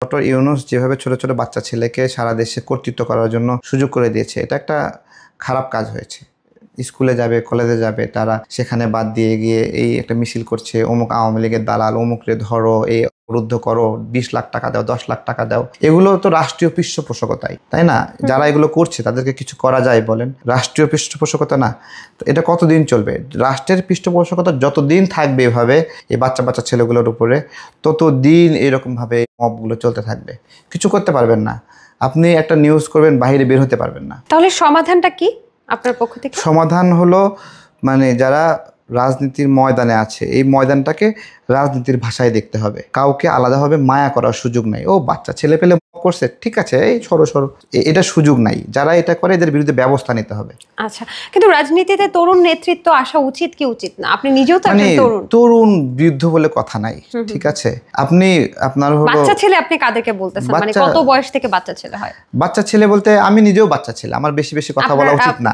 Doctor Yunus যেভাবে ছোট ছোট বাচ্চা ছেলেকে সারা দেশে কর্তৃত্ব করার জন্য সুযোগ করে দিয়েছে, এটা একটা খারাপ কাজ হয়েছে। স্কুলে যাবে, কলেজে যাবে, তারা সেখানে বাদ দিয়ে গিয়ে এই একটা মিছিল করছে, অমুক আওয়ামী লীগের দালাল, অমুকরে ধরো, এই অবরুদ্ধ করো, 20 লাখ টাকা দাও, 10 লাখ টাকা দাও। এগুলো তো রাষ্ট্রীয় পৃষ্ঠপোষকতাই, তাই না? যারা এগুলো করছে তাদেরকে কিছু করা যায় বলেন? রাষ্ট্রীয় পৃষ্ঠপোষকতা না। তো এটা কতদিন চলবে? রাষ্ট্রের পৃষ্ঠপোষকতা যতদিন থাকবে এভাবে এই বাচ্চা বাচ্চা ছেলেগুলোর উপরে, ততদিন এরকমভাবে মবগুলো চলতে থাকবে। কিছু করতে পারবেন না। আপনি একটা নিউজ করবেন, বাইরে বের হতে পারবেন না। তাহলে সমাধানটা কি আপনার পক্ষ থেকে? সমাধান হলো যারা রাজনীতির ময়দানে আছে, এই ময়দানটাকে রাজনীতির ভাষায় দেখতে হবে। কাউকে আলাদাভাবে মায়া করার সুযোগ নাই। ও বাচ্চা ছেলে পেলে করছে, ঠিক আছে, এই সরো সরো, এটা সুযোগ নাই। যারা এটা করে এদের বিরুদ্ধে ব্যবস্থা নিতে হবে। আচ্ছা, কিন্তু রাজনীতিতে তরুণ নেতৃত্ব আসা উচিত কি উচিত না? আপনি নিজেও তো একজন তরুণ। তরুণ বৃদ্ধ বলে কথা নাই, ঠিক আছে? আপনি আপনার হলো বাচ্চা ছেলে, আপনি কাদেরকে বলতেছেন? মানে কত বয়স থেকে বাচ্চা ছেলে হয়? বাচ্চা ছেলে বলতে আমি নিজেও বাচ্চা ছেলে, আমার বেশি বেশি কথা বলা উচিত না।